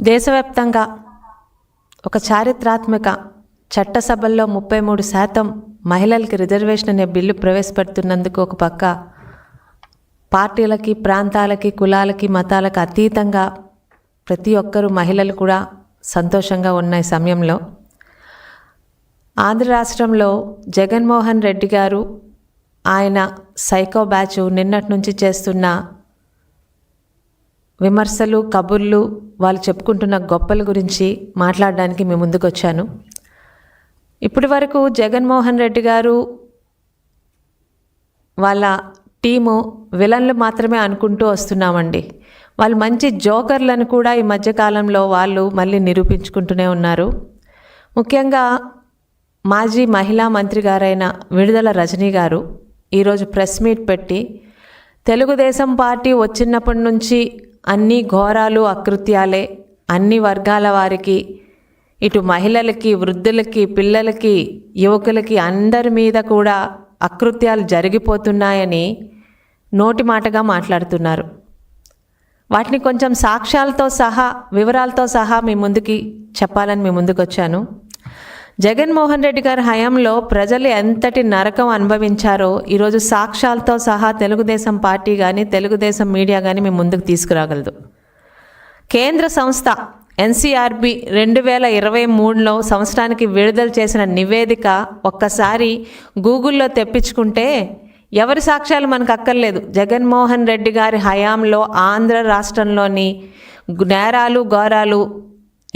దేశవ్యాప్తంగా ఒక చారిత్రాత్మక చట్టసభల్లో 33% మహిళలకి రిజర్వేషన్ అనే బిల్లు ప్రవేశపెడుతున్నందుకు ఒక పక్క పార్టీలకి, ప్రాంతాలకి, కులాలకి, మతాలకు అతీతంగా ప్రతి ఒక్కరూ మహిళలు కూడా సంతోషంగా ఉన్న ఈ సమయంలో ఆంధ్ర రాష్ట్రంలో జగన్మోహన్ రెడ్డి గారు ఆయన సైకో బ్యాచ్ నిన్నటి నుంచి చేస్తున్న విమర్శలు, కబుర్లు, వాళ్ళు చెప్పుకుంటున్న గొప్పల గురించి మాట్లాడడానికి మేము ముందుకు వచ్చాను. ఇప్పటి వరకు జగన్మోహన్ రెడ్డి గారు వాళ్ళ టీము విలన్లు మాత్రమే అనుకుంటూ వస్తున్నామండి. వాళ్ళు మంచి జోకర్లను కూడా ఈ మధ్యకాలంలో వాళ్ళు మళ్ళీ నిరూపించుకుంటూనే ఉన్నారు. ముఖ్యంగా మాజీ మహిళా మంత్రి గారైన విడుదల రజనీ గారు ఈరోజు ప్రెస్ మీట్ పెట్టి తెలుగుదేశం పార్టీ వచ్చినప్పటి నుంచి అన్ని ఘోరాలు, అకృత్యాలే, అన్ని వర్గాల వారికి, ఇటు మహిళలకి, వృద్ధులకి, పిల్లలకి, యువకులకి అందరి మీద కూడా అకృత్యాలు జరిగిపోతున్నాయని నోటి మాటగా మాట్లాడుతున్నారు. వాటిని కొంచెం సాక్ష్యాలతో సహా, వివరాలతో సహా మీ ముందుకి చెప్పాలని మీ ముందుకు వచ్చాను. జగన్మోహన్ రెడ్డి గారి హయాంలో ప్రజలు ఎంతటి నరకం అనుభవించారో ఈరోజు సాక్ష్యాలతో సహా తెలుగుదేశం పార్టీ కానీ, తెలుగుదేశం మీడియా కానీ మీ ముందుకు తీసుకురాగలదు. కేంద్ర సంస్థ ఎన్సీఆర్బీ 2023లో సంవత్సరానికి విడుదల చేసిన నివేదిక ఒక్కసారి గూగుల్లో తెప్పించుకుంటే ఎవరి సాక్ష్యాలు మనకు అక్కర్లేదు. జగన్మోహన్ రెడ్డి గారి హయాంలో ఆంధ్ర రాష్ట్రంలోని నేరాలు, ఘోరాలు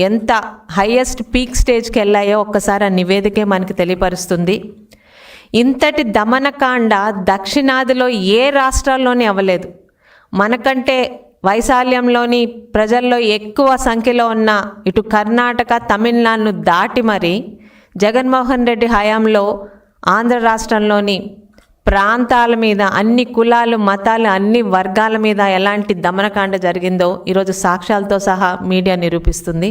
ఎంత హైయెస్ట్ పీక్ స్టేజ్కి వెళ్ళాయో ఒక్కసారి ఆ నివేదికే మనకి తెలియపరుస్తుంది. ఇంతటి దమనకాండ దక్షిణాదిలో ఏ రాష్ట్రాల్లోనే అవ్వలేదు. మనకంటే వైశాల్యంలోని ప్రజల్లో ఎక్కువ సంఖ్యలో ఉన్న ఇటు కర్ణాటక, తమిళనాడును దాటి మరి జగన్మోహన్ రెడ్డి హయాంలో ఆంధ్ర రాష్ట్రంలోని ప్రాంతాల మీద, అన్ని కులాలు, మతాలు, అన్ని వర్గాల మీద ఎలాంటి దమనకాండ జరిగిందో ఈరోజు సాక్ష్యాలతో సహా మీడియా నిరూపిస్తుంది.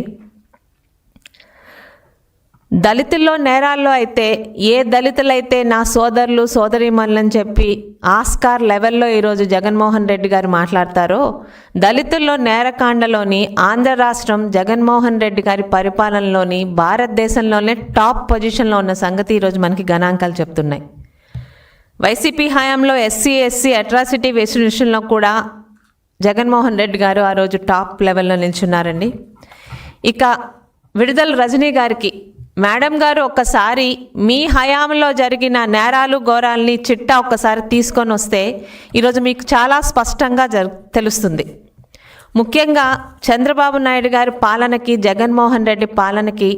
దళితుల్లో నేరాల్లో అయితే ఏ దళితులైతే నా సోదరులు, సోదరీమణులని చెప్పి ఆస్కార్ లెవెల్లో ఈరోజు జగన్మోహన్ రెడ్డి గారు మాట్లాడతారో, దళితుల్లో నేరకాండలోని ఆంధ్ర రాష్ట్రం జగన్మోహన్ రెడ్డి గారి పరిపాలనలోని భారతదేశంలోనే టాప్ పొజిషన్లో ఉన్న సంగతి ఈరోజు మనకి గణాంకాలు చెప్తున్నాయి. వైసీపీ హయాంలో ఎస్సీ అట్రాసిటీ విషయంలో కూడా జగన్మోహన్ రెడ్డి గారు ఆ రోజు టాప్ లెవెల్లో నిల్చున్నారండి. ఇక విడుదల రజనీ గారికి, మేడం గారు ఒక్కసారి మీ హయాంలో జరిగిన నేరాలు, ఘోరాలని చిట్టా ఒక్కసారి తీసుకొని వస్తే ఈరోజు మీకు చాలా స్పష్టంగా తెలుస్తుంది. ముఖ్యంగా చంద్రబాబు నాయుడు గారి పాలనకి, జగన్మోహన్ రెడ్డి పాలనకి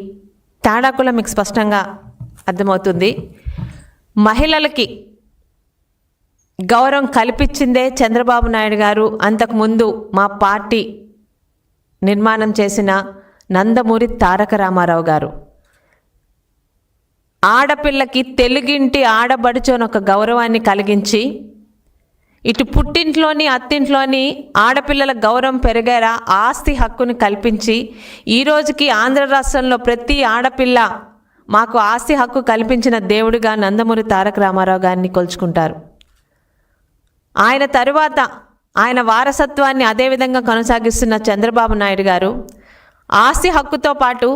తేడా కూడా మీకు స్పష్టంగా అర్థమవుతుంది. మహిళలకి గౌరవం కల్పించిందే చంద్రబాబు నాయుడు గారు. అంతకుముందు మా పార్టీ నిర్మాణం చేసిన నందమూరి తారక రామారావు గారు ఆడపిల్లకి తెలుగింటి ఆడబడుచోని ఒక గౌరవాన్ని కలిగించి, ఇటు పుట్టింట్లోని, అత్తింట్లోని ఆడపిల్లల గౌరవం పెరిగేలా ఆస్తి హక్కుని కల్పించి, ఈ రోజుకి ఆంధ్ర రాష్ట్రంలో ప్రతి ఆడపిల్ల మాకు ఆస్తి హక్కు కల్పించిన దేవుడిగా నందమూరి తారక రామారావు గారిని కొలుచుకుంటారు. ఆయన తరువాత ఆయన వారసత్వాన్ని అదేవిధంగా కొనసాగిస్తున్న చంద్రబాబు నాయుడు గారు ఆస్తి హక్కుతో పాటు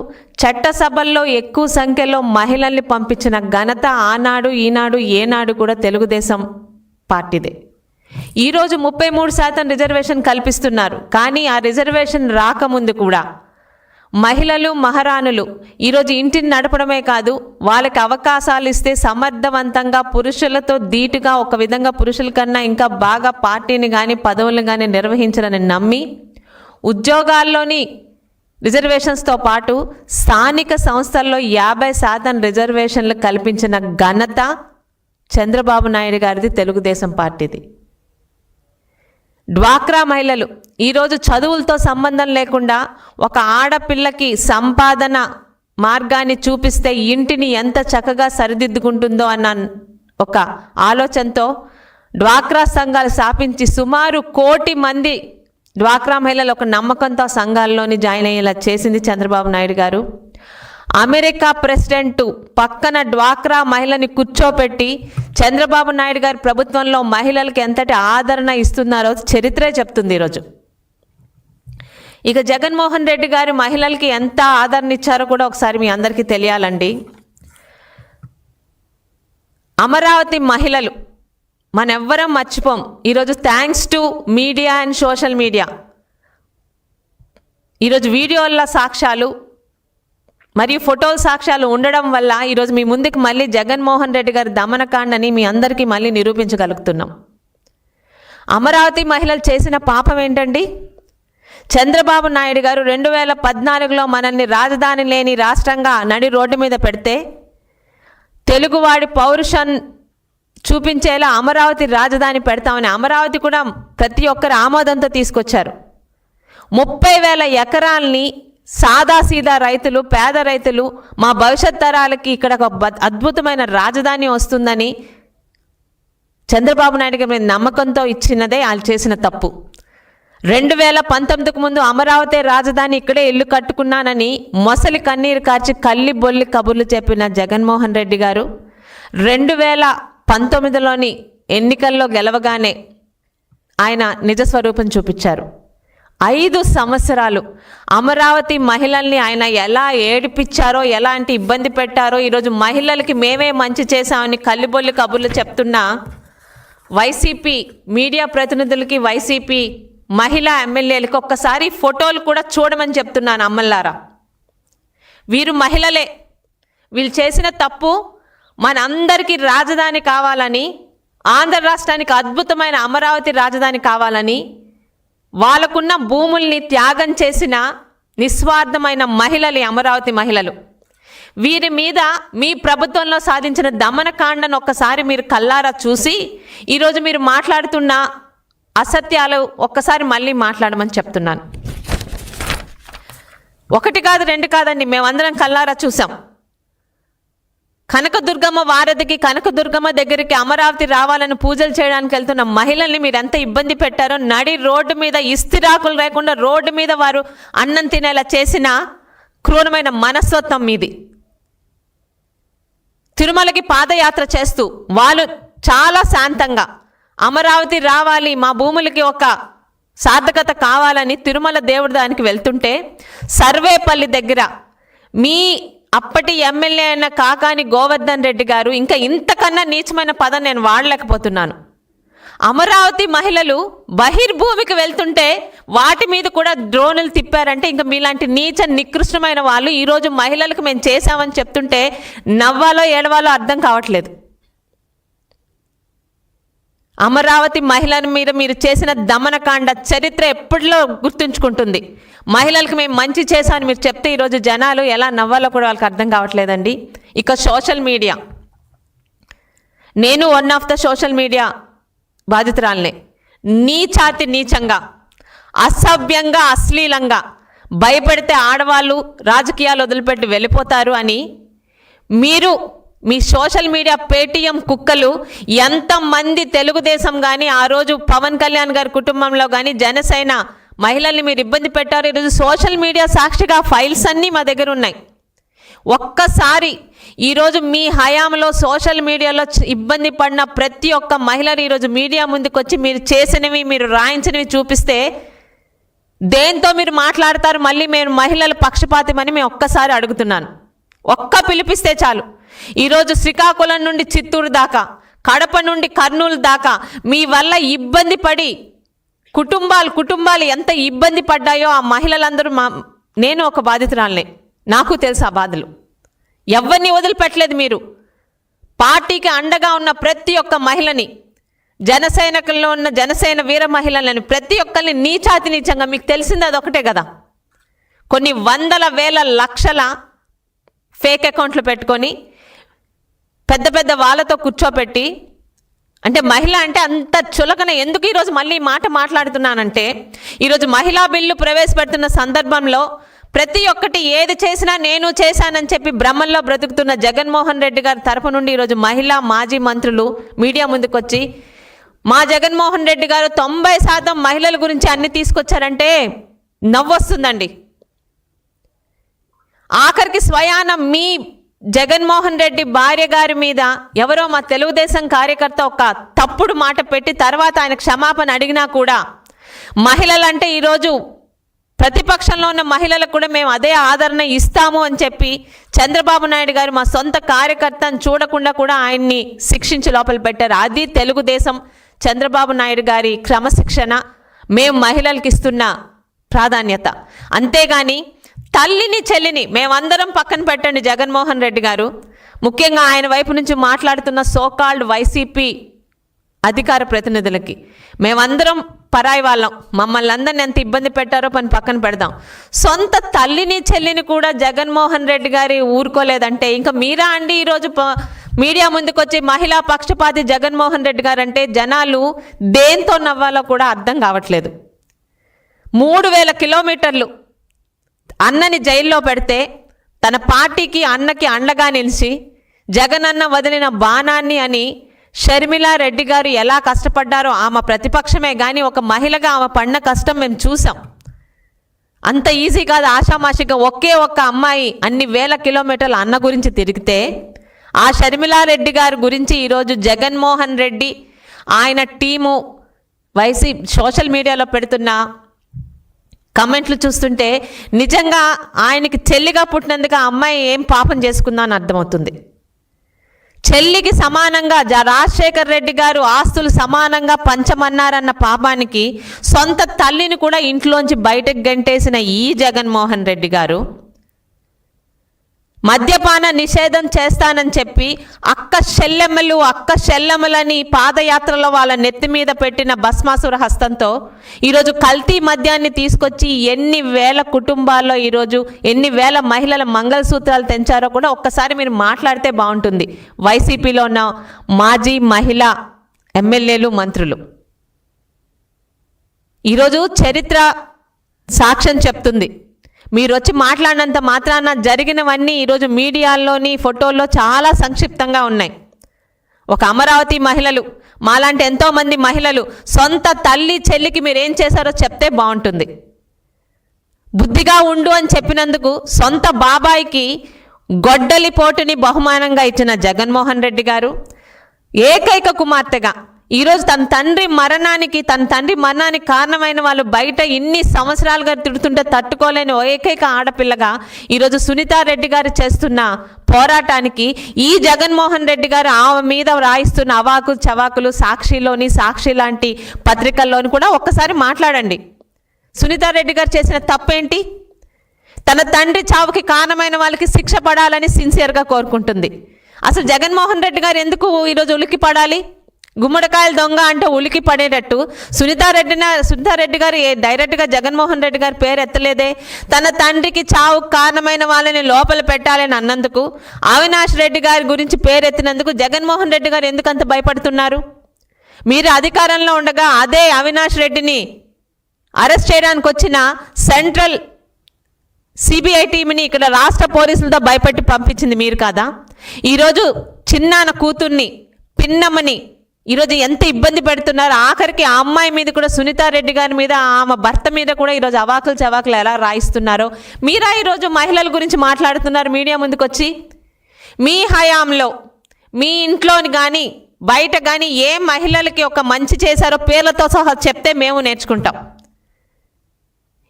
చట్టసభల్లో ఎక్కువ సంఖ్యలో మహిళల్ని పంపించిన ఘనత ఆనాడు, ఈనాడు, ఏనాడు కూడా తెలుగుదేశం పార్టీదే. ఈరోజు 33% రిజర్వేషన్ కల్పిస్తున్నారు. కానీ ఆ రిజర్వేషన్ రాకముందు కూడా మహిళలు, మహారాణులు ఈరోజు ఇంటిని నడపడమే కాదు, వాళ్ళకి అవకాశాలు ఇస్తే సమర్థవంతంగా పురుషులతో ధీటుగా, ఒక విధంగా పురుషుల కన్నా ఇంకా బాగా పార్టీని కానీ, పదవులను కానీ నిర్వహించాలని నమ్మి ఉద్యోగాల్లోని రిజర్వేషన్స్తో పాటు స్థానిక సంస్థల్లో 50% రిజర్వేషన్లు కల్పించిన ఘనత చంద్రబాబు నాయుడు గారిది, తెలుగుదేశం పార్టీది. డ్వాక్రా మహిళలు ఈరోజు చదువులతో సంబంధం లేకుండా ఒక ఆడపిల్లకి సంపాదన మార్గాన్ని చూపిస్తే ఇంటిని ఎంత చక్కగా సరిదిద్దుకుంటుందో అన్న ఒక ఆలోచనతో డ్వాక్రా సంఘాలు స్థాపించి సుమారు 1 కోటి మంది డ్వాక్రా మహిళలు ఒక నమ్మకంతో సంఘాల్లోని జాయిన్ అయ్యేలా చేసింది చంద్రబాబు నాయుడు గారు. అమెరికా ప్రెసిడెంట్ పక్కన డ్వాక్రా మహిళని కూర్చోపెట్టి చంద్రబాబు నాయుడు గారి ప్రభుత్వంలో మహిళలకు ఎంతటి ఆదరణ ఇస్తున్నారో చరిత్రే చెప్తుంది. ఈరోజు ఇక జగన్మోహన్ రెడ్డి గారు మహిళలకి ఎంత ఆదరణ ఇచ్చారో కూడా ఒకసారి మీ అందరికీ తెలియాలండి. అమరావతి మహిళలు మనెవ్వరం మర్చిపోం. ఈరోజు thanks to media and social media, ఈరోజు వీడియోల సాక్ష్యాలు మరియు ఫోటోల సాక్ష్యాలు ఉండడం వల్ల ఈరోజు మీ ముందుకు మళ్ళీ జగన్మోహన్ రెడ్డి గారి దమనకాండని మీ అందరికీ మళ్ళీ నిరూపించగలుగుతున్నాం. అమరావతి మహిళలు చేసిన పాపం ఏంటండి? చంద్రబాబు నాయుడు గారు 2014లో మనల్ని రాజధాని లేని రాష్ట్రంగా నడి రోడ్డు మీద పెడితే తెలుగువాడి పౌరుషం చూపించేలా అమరావతి రాజధాని పెడతామని అమరావతి కూడా ప్రతి ఒక్కరు ఆమోదంతో తీసుకొచ్చారు. 30,000 ఎకరాల్ని సాదాసీదా రైతులు, పేద రైతులు, మా భవిష్యత్ తరాలకి ఇక్కడ ఒక అద్భుతమైన రాజధాని వస్తుందని చంద్రబాబు నాయుడు గారి నమ్మకంతో ఇచ్చినదే వాళ్ళు చేసిన తప్పు. 2019కు ముందు అమరావతి రాజధాని ఇక్కడే ఇల్లు కట్టుకున్నానని మొసలి కన్నీరు కార్చి కల్లి బొల్లి కబుర్లు చెప్పిన జగన్మోహన్ రెడ్డి గారు 2019లోని ఎన్నికల్లో గెలవగానే ఆయన నిజస్వరూపం చూపించారు. 5 సంవత్సరాలు అమరావతి మహిళల్ని ఆయన ఎలా ఏడిపించారో, ఎలాంటి ఇబ్బంది పెట్టారో, ఈరోజు మహిళలకి మేమే మంచి చేశామని కల్లిబొల్లి కబుర్లు చెప్తున్నా వైసీపీ మీడియా ప్రతినిధులకి, వైసీపీ మహిళా ఎమ్మెల్యేలకు ఒక్కసారి ఫోటోలు కూడా చూడమని చెప్తున్నాను. అమ్మల్లారా, వీరు మహిళలే. వీళ్ళు చేసిన తప్పు మనందరికీ రాజధాని కావాలని, ఆంధ్ర రాష్ట్రానికి అద్భుతమైన అమరావతి రాజధాని కావాలని వాళ్ళకున్న భూముల్ని త్యాగం చేసిన నిస్వార్థమైన మహిళలు అమరావతి మహిళలు. వీరి మీద మీ ప్రభుత్వంలో సాధించిన దమనకాండను ఒక్కసారి మీరు కల్లారా చూసి ఈరోజు మీరు మాట్లాడుతున్న అసత్యాలు ఒక్కసారి మళ్ళీ మాట్లాడమని చెప్తున్నాను. 1 కాదు 2 కాదండి, మేమందరం కల్లారా చూసాం. కనకదుర్గమ్మ వారధికి, కనకదుర్గమ్మ దగ్గరికి అమరావతి రావాలని పూజలు చేయడానికి వెళ్తున్న మహిళల్ని మీరు ఎంత ఇబ్బంది పెట్టారో, నడి రోడ్డు మీద ఇస్తిరాకులు లేకుండా రోడ్డు మీద వారు అన్నం తినేలా చేసిన క్రూరమైన మనస్తత్వం మీది. తిరుమలకి పాదయాత్ర చేస్తూ వాళ్ళు చాలా శాంతంగా అమరావతి రావాలి, మా భూములకి ఒక సార్థకత కావాలని తిరుమల దేవుడి దానికి వెళ్తుంటే సర్వేపల్లి దగ్గర మీ అప్పటి ఎమ్మెల్యే అయిన కాకాని గోవర్ధన్ రెడ్డి గారు, ఇంకా ఇంతకన్నా నీచమైన పదం నేను వాడలేకపోతున్నాను, అమరావతి మహిళలు బహిర్భూమికి వెళ్తుంటే వాటి మీద కూడా డ్రోన్లు తిప్పారంటే ఇంకా మీలాంటి నీచ నికృష్టమైన వాళ్ళు ఈరోజు మహిళలకు మేము చేశామని చెప్తుంటే నవ్వాలో ఏడవాలో అర్థం కావట్లేదు. అమరావతి మహిళల మీద మీరు చేసిన దమనకాండ చరిత్ర ఎప్పటిలో గుర్తుంచుకుంటుంది. మహిళలకు మేము మంచి చేశామని మీరు చెప్తే ఈరోజు జనాలు ఎలా నవ్వాలో కూడా వాళ్ళకి అర్థం కావట్లేదండి. ఇక సోషల్ మీడియా, నేను one of the social media బాధితురాలనే. నీచాతి నీచంగా, అసభ్యంగా, అశ్లీలంగా భయపెడితే ఆడవాళ్ళు రాజకీయాలు వదిలిపెట్టి వెళ్ళిపోతారు అని మీరు మీ సోషల్ మీడియా పేటీఎం కుక్కలు ఎంతమంది తెలుగుదేశం కానీ, ఆ రోజు పవన్ కళ్యాణ్ గారి కుటుంబంలో కానీ జనసేన మహిళల్ని మీరు ఇబ్బంది పెట్టారు. ఈరోజు సోషల్ మీడియా సాక్షిగా ఫైల్స్ అన్నీ మా దగ్గర ఉన్నాయి. ఒక్కసారి ఈరోజు మీ హయాంలో సోషల్ మీడియాలో ఇబ్బంది పడిన ప్రతి ఒక్క మహిళలు ఈరోజు మీడియా ముందుకు వచ్చి మీరు చేసినవి, మీరు రాయించినవి చూపిస్తే దేంతో మీరు మాట్లాడతారు? మళ్ళీ మేము మహిళల పక్షపాతమని మేము ఒక్కసారి అడుగుతున్నాను. ఒక్క పిలిపిస్తే చాలు. ఈరోజు శ్రీకాకుళం నుండి చిత్తూరు దాకా, కడప నుండి కర్నూలు దాకా మీ వల్ల ఇబ్బంది పడి కుటుంబాలు ఎంత ఇబ్బంది పడ్డాయో ఆ మహిళలందరూ నేను ఒక బాధితురాలనే, నాకు తెలుసు ఆ బాధలు. ఎవరిని వదిలిపెట్టలేదు మీరు. పార్టీకి అండగా ఉన్న ప్రతి ఒక్క మహిళని, జనసైనికుల్లో ఉన్న జనసేన వీర మహిళలని ప్రతి ఒక్కరిని నీచాతి నీచంగా, మీకు తెలిసింది అదొకటే కదా, కొన్ని వందల వేల లక్షల ఫేక్ అకౌంట్లు పెట్టుకొని పెద్ద పెద్ద వాళ్ళతో కూర్చోపెట్టి, అంటే మహిళ అంటే అంత చులకన ఎందుకు ఈరోజు మళ్ళీ మాట మాట్లాడుతున్నానంటే, ఈరోజు మహిళా బిల్లు ప్రవేశపెడుతున్న సందర్భంలో ప్రతి ఒక్కటి ఏది చేసినా నేను చేశానని చెప్పి బ్రహ్మంలో బ్రతుకుతున్న జగన్మోహన్ రెడ్డి గారి తరపు నుండి ఈరోజు మహిళా మాజీ మంత్రులు మీడియా ముందుకు వచ్చి మా జగన్మోహన్ రెడ్డి గారు 90% మహిళల గురించి అన్ని తీసుకొచ్చారంటే నవ్వొస్తుందండి. ఆఖరికి స్వయాన మీ జగన్మోహన్ రెడ్డి భార్య గారి మీద ఎవరో మా తెలుగుదేశం కార్యకర్త ఒక తప్పుడు మాట పెట్టి తర్వాత ఆయన క్షమాపణ అడిగినా కూడా మహిళలంటే ఈరోజు ప్రతిపక్షంలో ఉన్న మహిళలకు కూడా మేము అదే ఆదరణ ఇస్తాము అని చెప్పి చంద్రబాబు నాయుడు గారు మా సొంత కార్యకర్తను చూడకుండా కూడా ఆయన్ని శిక్షించి లోపల పెట్టారు. అది తెలుగుదేశం చంద్రబాబు నాయుడు గారి క్రమశిక్షణ, మేము మహిళలకు ఇస్తున్న ప్రాధాన్యత. అంతేగాని తల్లిని చెల్లిని మేమందరం పక్కన పెట్టండి. జగన్మోహన్ రెడ్డి గారు ముఖ్యంగా ఆయన వైపు నుంచి మాట్లాడుతున్న సోకాల్డ్ వైసీపీ అధికార ప్రతినిధులకి మేమందరం పరాయి వాళ్ళం, మమ్మల్ని అందరిని ఎంత ఇబ్బంది పెట్టారో పని పక్కన పెడదాం. సొంత తల్లిని చెల్లిని కూడా జగన్మోహన్ రెడ్డి గారి ఊరుకోలేదంటే ఇంకా మీరా అండి ఈరోజు మీడియా ముందుకు వచ్చి మహిళా పక్షపాతి జగన్మోహన్ రెడ్డి గారు అంటే జనాలు దేంతో నవ్వాలో కూడా అర్థం కావట్లేదు. 3000 కిలోమీటర్లు అన్నని జైల్లో పెడితే తన పార్టీకి అన్నకి అండగా నిలిచి జగనన్న వదిలిన బాణాన్ని అని షర్మిలా రెడ్డి గారు ఎలా కష్టపడ్డారో ఆమె ప్రతిపక్షమే కానీ ఒక మహిళగా ఆమె పడిన కష్టం మేము చూసాం. అంత ఈజీ కాదు. ఆషామాషిగా ఒకే ఒక్క అమ్మాయి అన్ని వేల కిలోమీటర్ల అన్న గురించి తిరిగితే ఆ షర్మిలా రెడ్డి గారి గురించి ఈరోజు జగన్మోహన్ రెడ్డి ఆయన టీము సోషల్ మీడియాలో పెడుతున్న కమెంట్లు చూస్తుంటే నిజంగా ఆయనకి చెల్లిగా పుట్టినందుకు ఆ అమ్మాయి ఏం పాపం చేసుకుందా అని అర్థమవుతుంది. చెల్లికి సమానంగా రాజశేఖర్ రెడ్డి గారు ఆస్తులు సమానంగా పంచమన్నారన్న పాపానికి సొంత తల్లిని కూడా ఇంట్లోంచి బయటకు గంటేసిన ఈ జగన్మోహన్ రెడ్డి గారు మద్యపాన నిషేధం చేస్తానని చెప్పి అక్క చెల్లెమ్మలని పాదయాత్రలో వాళ్ళ నెత్తి మీద పెట్టిన భస్మాసుర హస్తంతో ఈరోజు కల్తీ మద్యాన్ని తీసుకొచ్చి ఎన్ని వేల కుటుంబాల్లో ఈరోజు ఎన్ని వేల మహిళల మంగళసూత్రాలు తెంచారో కూడా ఒక్కసారి మీరు మాట్లాడితే బాగుంటుంది. వైసీపీలో ఉన్న మాజీ మహిళా ఎమ్మెల్యేలు, మంత్రులు ఈరోజు చరిత్ర సాక్ష్యం చెప్తుంది. మీరు వచ్చి మాట్లాడినంత మాత్రాన జరిగినవన్నీ ఈరోజు మీడియాల్లోని ఫోటోల్లో చాలా సంక్షిప్తంగా ఉన్నాయి. ఒక అమరావతి మహిళలు, మాలాంటి ఎంతోమంది మహిళలు సొంత తల్లి చెల్లికి మీరేం చేశారో చెప్తే బాగుంటుంది. బుద్ధిగా ఉండు అని చెప్పినందుకు సొంత బాబాయికి గొడ్డలి పోటుని బహుమానంగా ఇచ్చిన జగన్మోహన్ రెడ్డి గారు ఏకైక కుమార్తెగా ఈరోజు తన తండ్రి మరణానికి కారణమైన వాళ్ళు బయట ఇన్ని సంవత్సరాలుగా తిడుతుంటే తట్టుకోలేని ఏకైక ఆడపిల్లగా ఈరోజు సునీతారెడ్డి గారు చేస్తున్న పోరాటానికి ఈ జగన్మోహన్ రెడ్డి గారు ఆమె మీద రాయిస్తున్న అవాకు చవాకులు సాక్షి లాంటి పత్రికల్లోని కూడా ఒక్కసారి మాట్లాడండి. సునీతారెడ్డి గారు చేసిన తప్పేంటి? తన తండ్రి చావుకి కారణమైన వాళ్ళకి శిక్ష పడాలని సిన్సియర్గా కోరుకుంటుంది. అసలు జగన్మోహన్ రెడ్డి గారు ఎందుకు ఈరోజు ఉలికి పడాలి? గుమ్మడికాయల దొంగ అంటే ఉలికి పడేటట్టు సునీతారెడ్డి గారు డైరెక్ట్గా జగన్మోహన్ రెడ్డి గారి పేరు ఎత్తలేదే. తన తండ్రికి చావు కారణమైన వాళ్ళని లోపల పెట్టాలని అన్నందుకు, అవినాష్ రెడ్డి గారి గురించి పేరెత్తినందుకు జగన్మోహన్ రెడ్డి గారు ఎందుకు అంత భయపడుతున్నారు? మీరు అధికారంలో ఉండగా అదే అవినాష్ రెడ్డిని అరెస్ట్ చేయడానికి వచ్చిన సెంట్రల్ సిబిఐ టీంని ఇక్కడ రాష్ట్ర పోలీసులతో భయపెట్టి పంపించింది మీరు కాదా? ఈరోజు చిన్నాన్న కూతుర్ని, పిన్నమ్మని ఈరోజు ఎంత ఇబ్బంది పెడుతున్నారు. ఆఖరికి ఆ అమ్మాయి మీద కూడా, సునీతారెడ్డి గారి మీద, ఆమె భర్త మీద కూడా ఈరోజు అవాకులు చవాకులు ఎలా రాయిస్తున్నారో మీరా ఈరోజు మహిళల గురించి మాట్లాడుతున్నారు మీడియా ముందుకు వచ్చి. మీ హయాంలో మీ ఇంట్లోని కానీ బయట కానీ ఏ మహిళలకి ఒక మంచి చేశారో పేర్లతో సహా చెప్తే మేము నేర్చుకుంటాం.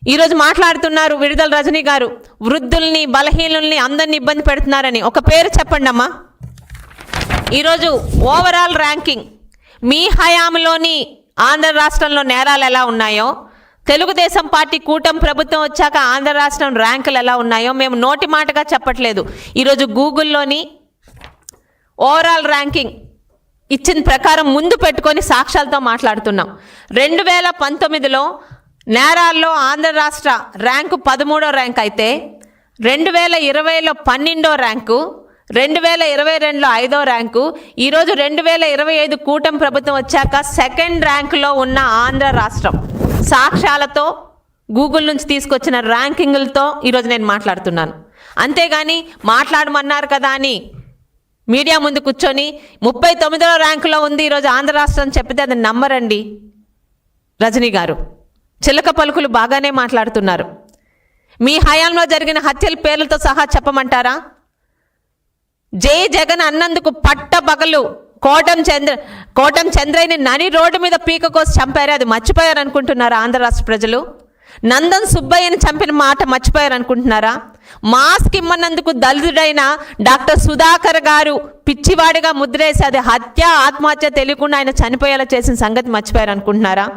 ఈరోజు మాట్లాడుతున్నారు విడుదల రజనీ గారు వృద్ధుల్ని, బలహీనుల్ని అందరినీ ఇబ్బంది పెడుతున్నారని. ఒక పేరు చెప్పండి అమ్మా. ఈరోజు ఓవరాల్ ర్యాంకింగ్ మీ హయాంలోని ఆంధ్ర రాష్ట్రంలో నేరాలు ఎలా ఉన్నాయో, తెలుగుదేశం పార్టీ కూటమి ప్రభుత్వం వచ్చాక ఆంధ్ర రాష్ట్రం ర్యాంకులు ఎలా ఉన్నాయో మేము నోటి మాటగా చెప్పట్లేదు. ఈరోజు గూగుల్లోని ఓవరాల్ ర్యాంకింగ్ ఇచ్చిన ప్రకారం ముందు పెట్టుకొని సాక్ష్యాలతో మాట్లాడుతున్నాం. 2019లో నేరాల్లో ఆంధ్ర రాష్ట్ర ర్యాంకు 13వ ర్యాంక్ అయితే 2020లో 12వ ర్యాంకు, 2022లో 5వ ర్యాంకు, ఈరోజు 2025 కూటమి ప్రభుత్వం వచ్చాక సెకండ్ ర్యాంకులో ఉన్న ఆంధ్ర రాష్ట్రం సాక్ష్యాలతో గూగుల్ నుంచి తీసుకొచ్చిన ర్యాంకింగులతో ఈరోజు నేను మాట్లాడుతున్నాను. అంతేగాని మాట్లాడమన్నారు కదా అని మీడియా ముందు కూర్చొని 39వ ర్యాంకులో ఉంది ఈరోజు ఆంధ్ర రాష్ట్రం చెప్పితే అది నమ్మరండి. రజనీ గారు చిలక పలుకులు బాగానే మాట్లాడుతున్నారు. మీ హయాంలో జరిగిన హత్యల పేర్లతో సహా చెప్పమంటారా? జై జగన్ అన్నందుకు పట్టపగలు కోటం చంద్రయ్యని నని రోడ్డు మీద పీక కోసి చంపారు. అది మర్చిపోయారు అనుకుంటున్నారు ఆంధ్ర రాష్ట్ర ప్రజలు? నందన్ సుబ్బయ్యని చంపిన మాట మర్చిపోయారు అనుకుంటున్నారా? మాస్క్ ఇమ్మన్నందుకు దళితుడైన డాక్టర్ సుధాకర్ గారు పిచ్చివాడిగా ముద్రేసి అది హత్య ఆత్మహత్య తెలియకుండా ఆయన చనిపోయేలా చేసిన సంగతి మర్చిపోయారు అనుకుంటున్నారా?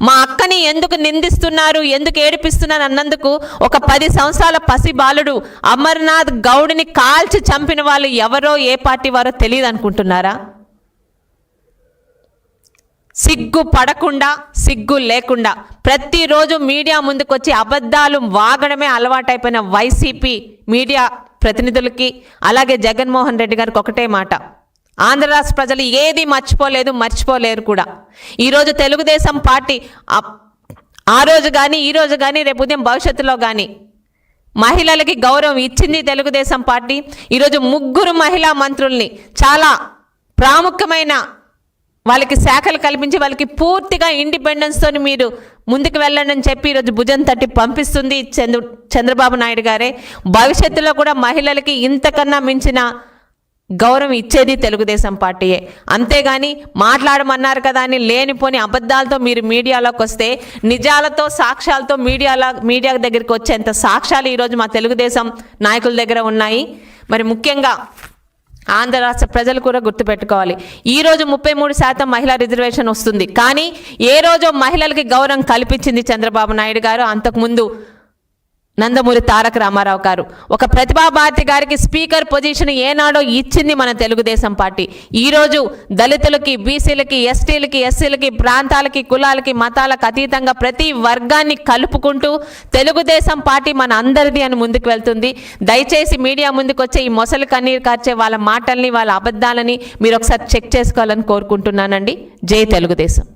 మా అక్కని ఎందుకు నిందిస్తున్నారు, ఎందుకు ఏడిపిస్తున్నారు అన్నందుకు ఒక 10 సంవత్సరాల పసి బాలుడు అమర్నాథ్ గౌడ్ని కాల్చి చంపిన వాళ్ళు ఎవరో ఏ పార్టీ వారో తెలియదు అనుకుంటున్నారా? సిగ్గు పడకుండా సిగ్గు లేకుండా ప్రతిరోజు మీడియా ముందుకొచ్చి అబద్ధాలు వాగడమే అలవాటైపోయిన వైసీపీ మీడియా ప్రతినిధులకి అలాగే జగన్మోహన్ రెడ్డి గారికి ఒకటే మాట, ఆంధ్ర రాష్ట్ర ప్రజలు ఏది మర్చిపోలేరు కూడా. ఈరోజు తెలుగుదేశం పార్టీ ఆ రోజు కానీ ఈ రోజు కానీ రేపు ఉదయం భవిష్యత్తులో కానీ మహిళలకి గౌరవం ఇచ్చింది తెలుగుదేశం పార్టీ. ఈరోజు 3 మహిళా మంత్రుల్ని చాలా ప్రాముఖ్యమైన వాళ్ళకి శాఖలు కల్పించి వాళ్ళకి పూర్తిగా ఇండిపెండెన్స్తో మీరు ముందుకు వెళ్ళండి అని చెప్పి ఈరోజు భుజం తట్టి పంపిస్తుంది చంద్రబాబు నాయుడు గారే. భవిష్యత్తులో కూడా మహిళలకి ఇంతకన్నా మించిన గౌరవం ఇచ్చేది తెలుగుదేశం పార్టీయే. అంతేగాని మాట్లాడమన్నారు కదా అని లేనిపోని అబద్ధాలతో మీరు మీడియాలోకి వస్తే నిజాలతో సాక్ష్యాలతో మీడియా దగ్గరికి వచ్చేంత సాక్ష్యాలు ఈరోజు మా తెలుగుదేశం నాయకుల దగ్గర ఉన్నాయి. మరి ముఖ్యంగా ఆంధ్ర రాష్ట్ర ప్రజలు కూడా గుర్తుపెట్టుకోవాలి, ఈరోజు 33% మహిళా రిజర్వేషన్ వస్తుంది. కానీ ఏ రోజు మహిళలకి గౌరవం కల్పించింది చంద్రబాబు నాయుడు గారు, అంతకుముందు నందమూరి తారక రామారావు గారు. ఒక ప్రతిభా భారతి గారికి స్పీకర్ పొజిషన్ ఏనాడో ఇచ్చింది మన తెలుగుదేశం పార్టీ. ఈరోజు దళితులకి, బీసీలకి, ఎస్టీలకి, ఎస్సీలకి, ప్రాంతాలకి, కులాలకి, మతాలకు అతీతంగా ప్రతి వర్గాన్ని కలుపుకుంటూ తెలుగుదేశం పార్టీ మన అందరిది అని ముందుకు వెళ్తుంది. దయచేసి మీడియా ముందుకు వచ్చే ఈ మొసలి కన్నీరు కార్చే వాళ్ళ మాటల్ని, వాళ్ళ అబద్ధాలని మీరు ఒకసారి చెక్ చేసుకోవాలని కోరుకుంటున్నానండి. జై తెలుగుదేశం.